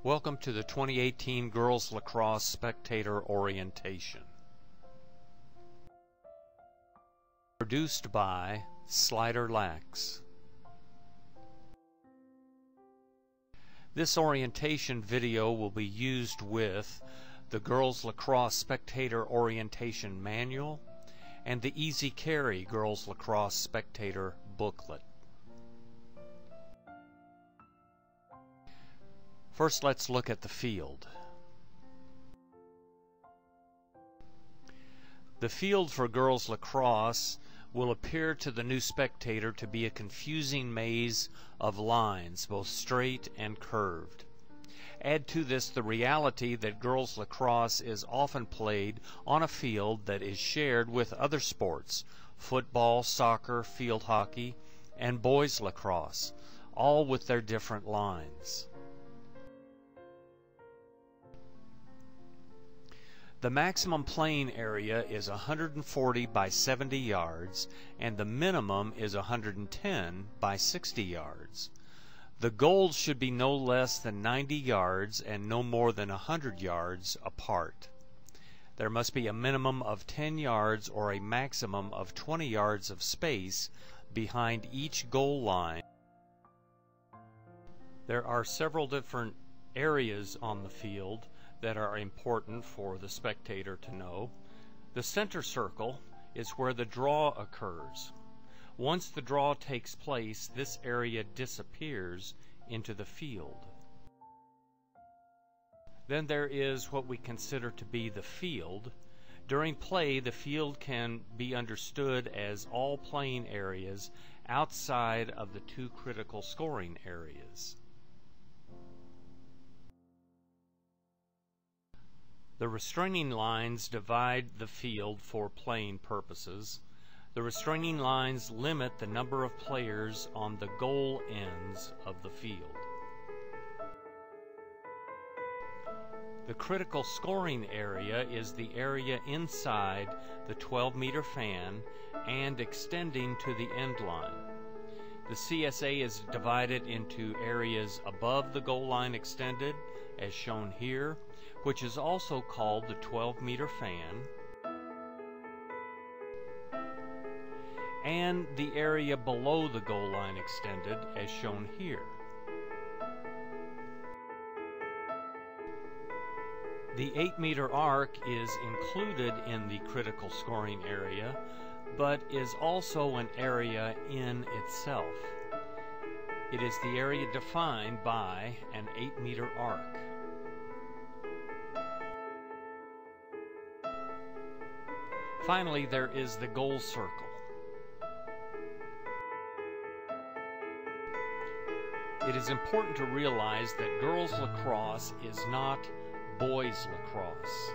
Welcome to the 2018 Girls Lacrosse Spectator Orientation. Produced by Slider Lax. This orientation video will be used with the Girls Lacrosse Spectator Orientation Manual and the Easy Carry Girls Lacrosse Spectator Booklet. First, let's look at the field. The field for girls lacrosse will appear to the new spectator to be a confusing maze of lines, both straight and curved. Add to this the reality that girls lacrosse is often played on a field that is shared with other sports, football, soccer, field hockey, and boys lacrosse, all with their different lines. The maximum playing area is 140 by 70 yards and the minimum is 110 by 60 yards. The goals should be no less than 90 yards and no more than 100 yards apart. There must be a minimum of 10 yards or a maximum of 20 yards of space behind each goal line. There are several different areas on the field that are important for the spectator to know. The center circle is where the draw occurs. Once the draw takes place, this area disappears into the field. Then there is what we consider to be the field. During play, the field can be understood as all playing areas outside of the two critical scoring areas. The restraining lines divide the field for playing purposes. The restraining lines limit the number of players on the goal ends of the field. The critical scoring area is the area inside the 12-meter fan and extending to the end line. The CSA is divided into areas above the goal line extended, as shown here, which is also called the 12-meter fan, and the area below the goal line extended, as shown here. The 8-meter arc is included in the critical scoring area, but is also an area in itself. It is the area defined by an 8-meter arc. Finally, there is the goal circle. It is important to realize that girls lacrosse is not boys lacrosse.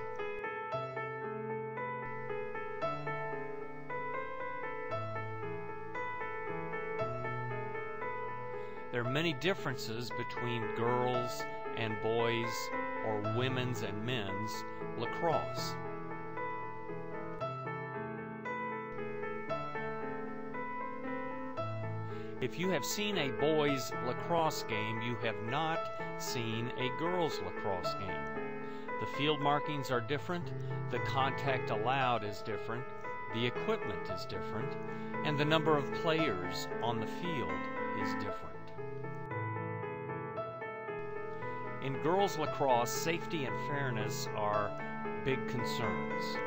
There are many differences between girls and boys, or women's and men's lacrosse. If you have seen a boys lacrosse game, you have not seen a girls lacrosse game. The field markings are different, the contact allowed is different, the equipment is different, and the number of players on the field is different. In girls lacrosse, safety and fairness are big concerns.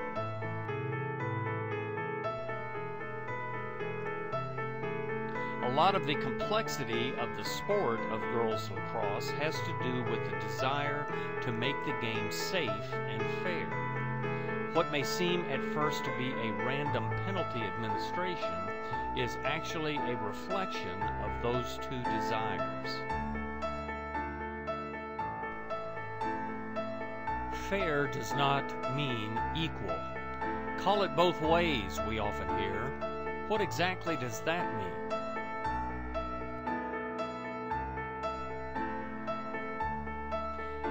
A lot of the complexity of the sport of girls lacrosse has to do with the desire to make the game safe and fair. What may seem at first to be a random penalty administration is actually a reflection of those two desires. Fair does not mean equal. Call it both ways, we often hear. What exactly does that mean?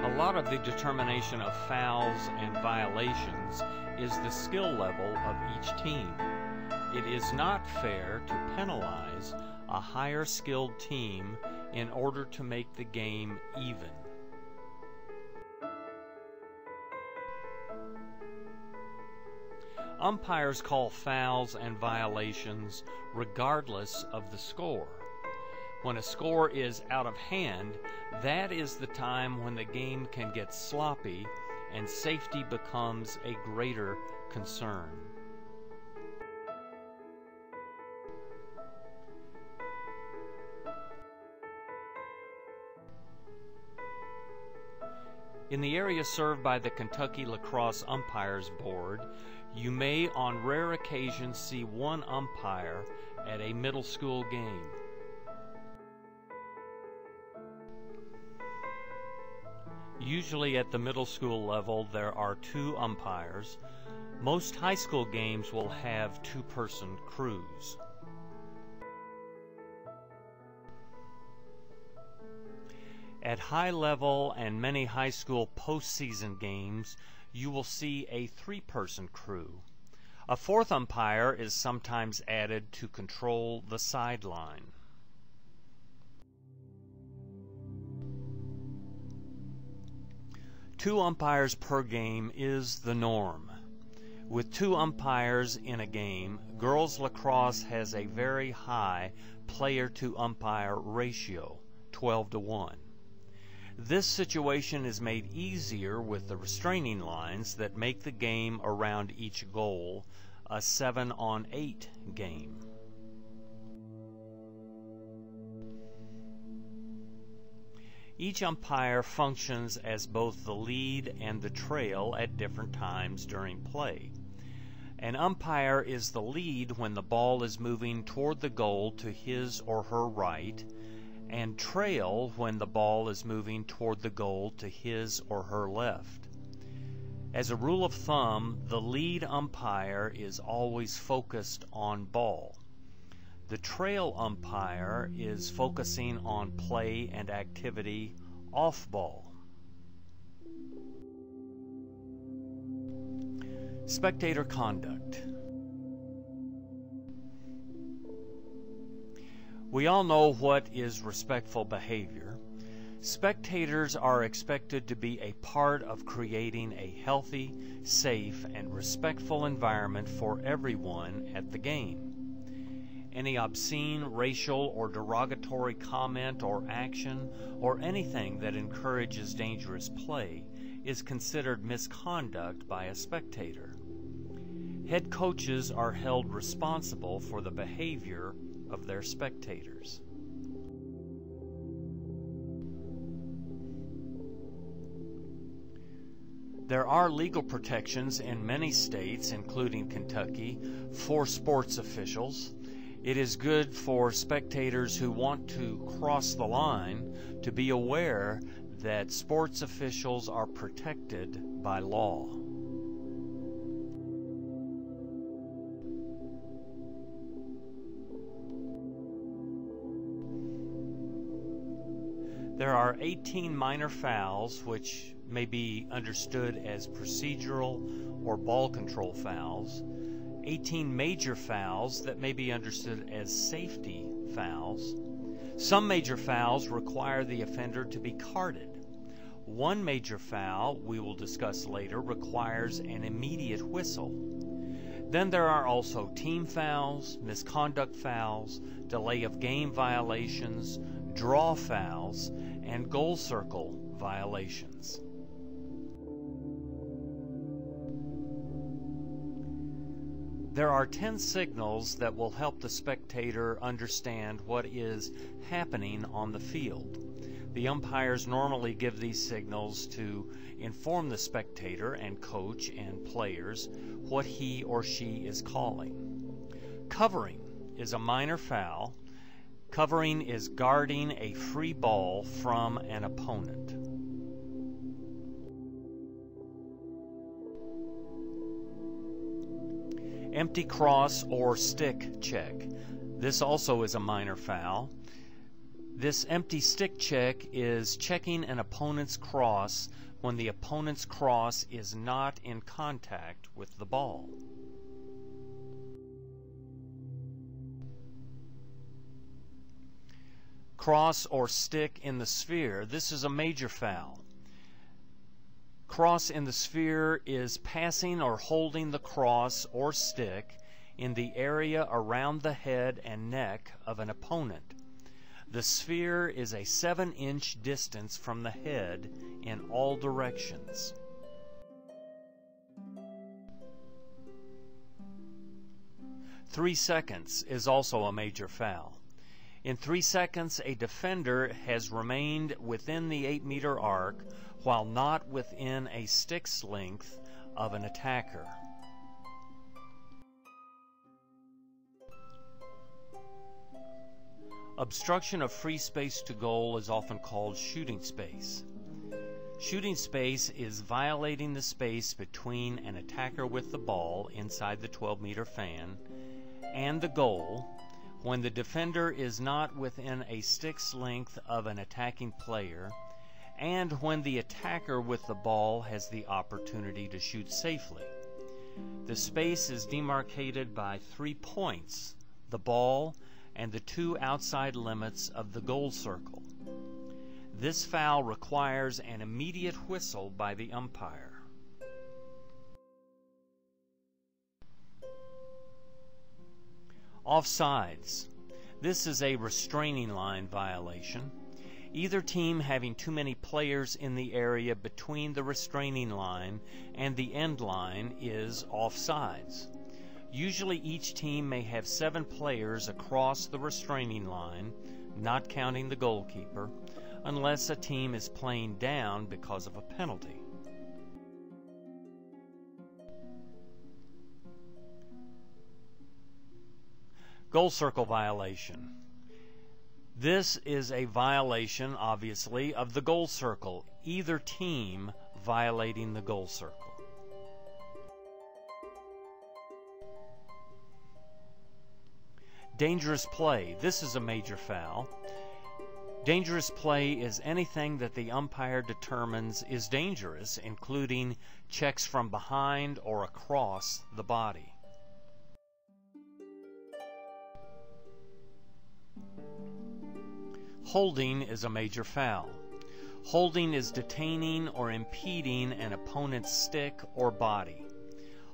A lot of the determination of fouls and violations is the skill level of each team. It is not fair to penalize a higher skilled team in order to make the game even. Umpires call fouls and violations regardless of the score. When a score is out of hand, that is the time when the game can get sloppy and safety becomes a greater concern. In the area served by the Kentucky Lacrosse Umpires Board, you may on rare occasions see one umpire at a middle school game. Usually at the middle school level there are 2 umpires. Most high school games will have 2-person crews. At high level and many high school postseason games, you will see a 3-person crew. A 4th umpire is sometimes added to control the sideline. Two umpires per game is the norm. With 2 umpires in a game, girls lacrosse has a very high player-to-umpire ratio, 12-to-1. This situation is made easier with the restraining lines that make the game around each goal a 7-on-8 game. Each umpire functions as both the lead and the trail at different times during play. An umpire is the lead when the ball is moving toward the goal to his or her right, and trail when the ball is moving toward the goal to his or her left. As a rule of thumb, the lead umpire is always focused on ball. The trail umpire is focusing on play and activity off ball. Spectator conduct. We all know what is respectful behavior. Spectators are expected to be a part of creating a healthy, safe, and respectful environment for everyone at the game. Any obscene, racial, or derogatory comment or action, or anything that encourages dangerous play, is considered misconduct by a spectator. Head coaches are held responsible for the behavior of their spectators. There are legal protections in many states, including Kentucky, for sports officials. It is good for spectators who want to cross the line to be aware that sports officials are protected by law. There are 18 minor fouls, which may be understood as procedural or ball control fouls, 18 major fouls that may be understood as safety fouls. Some major fouls require the offender to be carded. One major foul, we will discuss later, requires an immediate whistle. Then there are also team fouls, misconduct fouls, delay of game violations, draw fouls, and goal circle violations. There are 10 signals that will help the spectator understand what is happening on the field. The umpires normally give these signals to inform the spectator and coach and players what he or she is calling. Covering is a minor foul. Covering is guarding a free ball from an opponent. Empty cross or stick check. This also is a minor foul. This empty stick check is checking an opponent's cross when the opponent's cross is not in contact with the ball. Cross or stick in the sphere. This is a major foul. Cross in the sphere is passing or holding the cross or stick in the area around the head and neck of an opponent. The sphere is a 7-inch distance from the head in all directions. "3 seconds" is also a major foul. In 3 seconds, a defender has remained within the 8-meter arc while not within a stick's length of an attacker. Obstruction of free space to goal is often called shooting space. Shooting space is violating the space between an attacker with the ball inside the 12-meter fan and the goal when the defender is not within a stick's length of an attacking player, and when the attacker with the ball has the opportunity to shoot safely. The space is demarcated by 3 points, the ball and the 2 outside limits of the goal circle. This foul requires an immediate whistle by the umpire. Offsides. This is a restraining line violation. Either team having too many players in the area between the restraining line and the end line is offsides. Usually each team may have 7 players across the restraining line, not counting the goalkeeper, unless a team is playing down because of a penalty. Goal circle violation. This is a violation, obviously, of the goal circle, either team violating the goal circle. Dangerous play. This is a major foul. Dangerous play is anything that the umpire determines is dangerous, including checks from behind or across the body. Holding is a major foul. Holding is detaining or impeding an opponent's stick or body.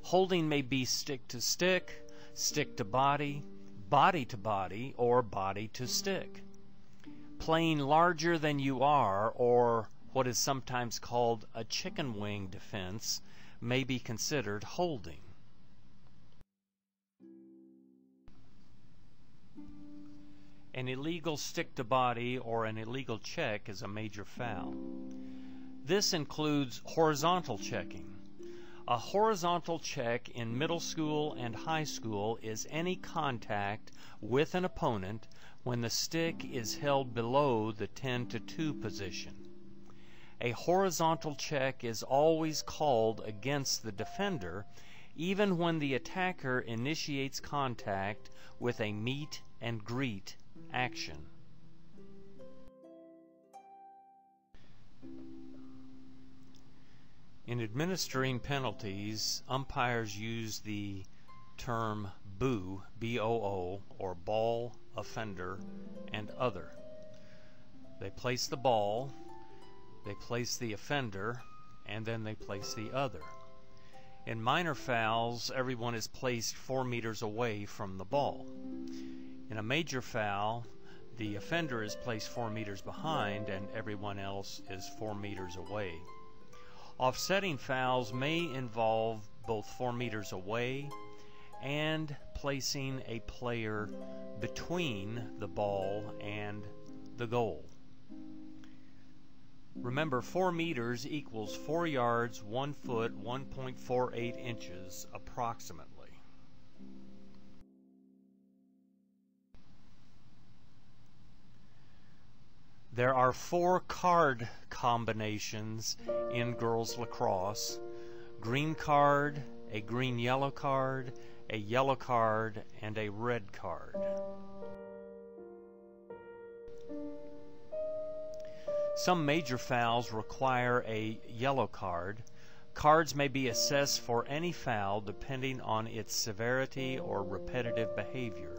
Holding may be stick to stick, stick to body, body to body, or body to stick. Playing larger than you are, or what is sometimes called a chicken wing defense, may be considered holding. An illegal stick to body or an illegal check is a major foul. This includes horizontal checking. A horizontal check in middle school and high school is any contact with an opponent when the stick is held below the 10-2 position. A horizontal check is always called against the defender, even when the attacker initiates contact with a meet and greet action. In administering penalties, umpires use the term BOO, B-O-O, or ball, offender, and other. They place the ball, they place the offender, and then they place the other. In minor fouls, everyone is placed 4 meters away from the ball. In a major foul, the offender is placed 4 meters behind and everyone else is 4 meters away. Offsetting fouls may involve both 4 meters away and placing a player between the ball and the goal. Remember, 4 meters equals 4 yards, 1 foot, 1.48 inches approximately. There are 4 card combinations in girls lacrosse: green card, a green-yellow card, a yellow card, and a red card. Some major fouls require a yellow card. Cards may be assessed for any foul depending on its severity or repetitive behavior.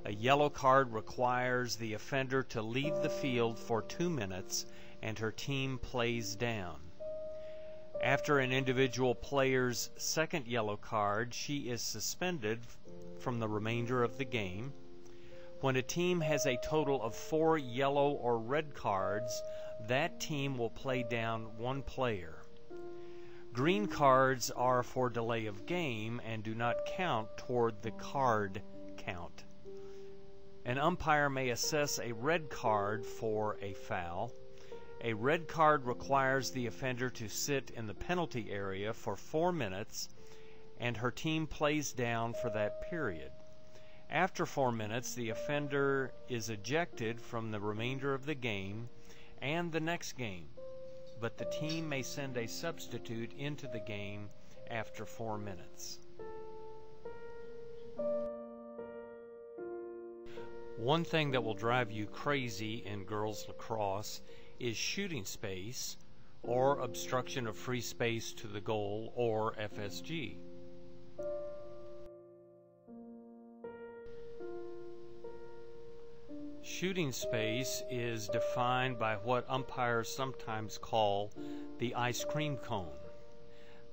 A yellow card requires the offender to leave the field for 2 minutes and her team plays down. After an individual player's second yellow card, she is suspended from the remainder of the game. When a team has a total of 4 yellow or red cards, that team will play down 1 player. Green cards are for delay of game and do not count toward the card count. An umpire may assess a red card for a foul. A red card requires the offender to sit in the penalty area for 4 minutes, and her team plays down for that period. After 4 minutes, the offender is ejected from the remainder of the game and the next game, but the team may send a substitute into the game after 4 minutes. One thing that will drive you crazy in girls lacrosse is shooting space, or obstruction of free space to the goal, or FSG. Shooting space is defined by what umpires sometimes call the ice cream cone.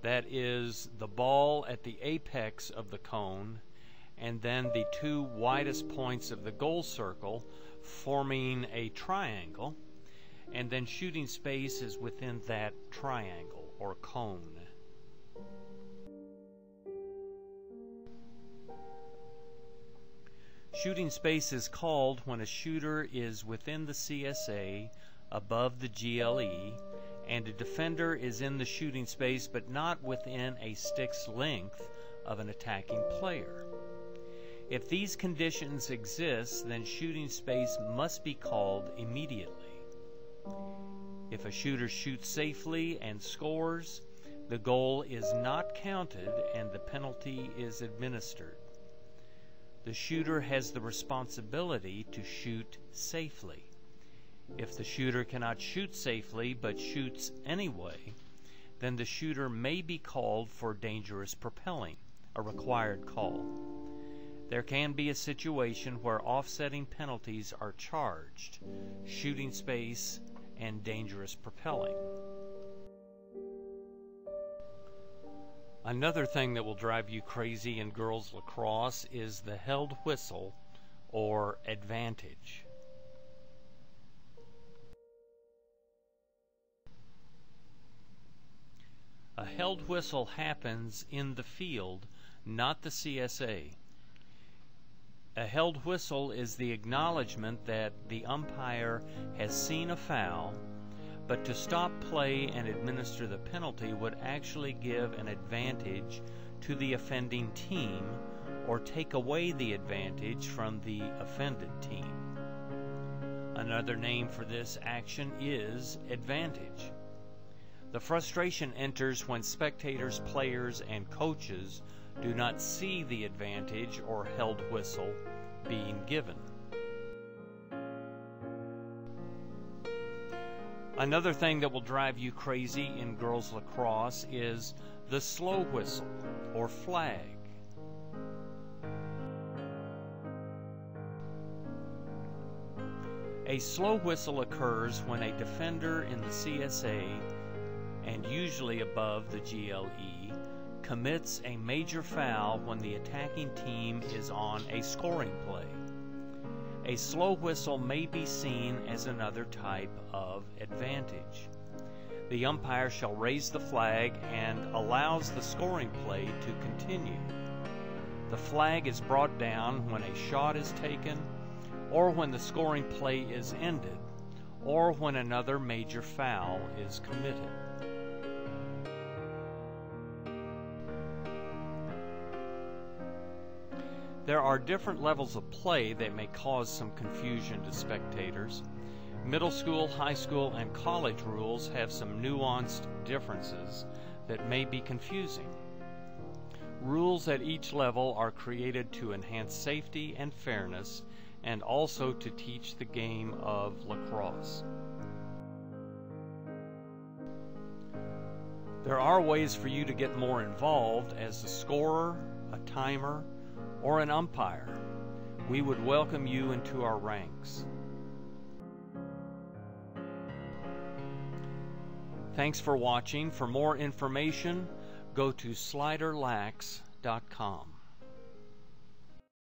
That is the ball at the apex of the cone, and then the 2 widest points of the goal circle forming a triangle, and then shooting space is within that triangle or cone. Shooting space is called when a shooter is within the CSA above the GLE and a defender is in the shooting space but not within a stick's length of an attacking player. If these conditions exist, then shooting space must be called immediately. If a shooter shoots safely and scores, the goal is not counted and the penalty is administered. The shooter has the responsibility to shoot safely. If the shooter cannot shoot safely but shoots anyway, then the shooter may be called for dangerous propelling, a required call. There can be a situation where offsetting penalties are charged: shooting space and dangerous propelling. Another thing that will drive you crazy in girls lacrosse is the held whistle or advantage. A held whistle happens in the field, not the CSA. A held whistle is the acknowledgement that the umpire has seen a foul, but to stop play and administer the penalty would actually give an advantage to the offending team or take away the advantage from the offended team. Another name for this action is advantage. The frustration enters when spectators, players, and coaches do not see the advantage or held whistle being given. Another thing that will drive you crazy in girls lacrosse is the slow whistle or flag. A slow whistle occurs when a defender in the CSA, and usually above the GLE, commits a major foul when the attacking team is on a scoring play. A slow whistle may be seen as another type of advantage. The umpire shall raise the flag and allows the scoring play to continue. The flag is brought down when a shot is taken, or when the scoring play is ended, or when another major foul is committed. There are different levels of play that may cause some confusion to spectators. Middle school, high school, and college rules have some nuanced differences that may be confusing. Rules at each level are created to enhance safety and fairness, and also to teach the game of lacrosse. There are ways for you to get more involved as a scorer, a timer, or an umpire. We would welcome you into our ranks. Thanks for watching. For more information, go to sliderlax.com.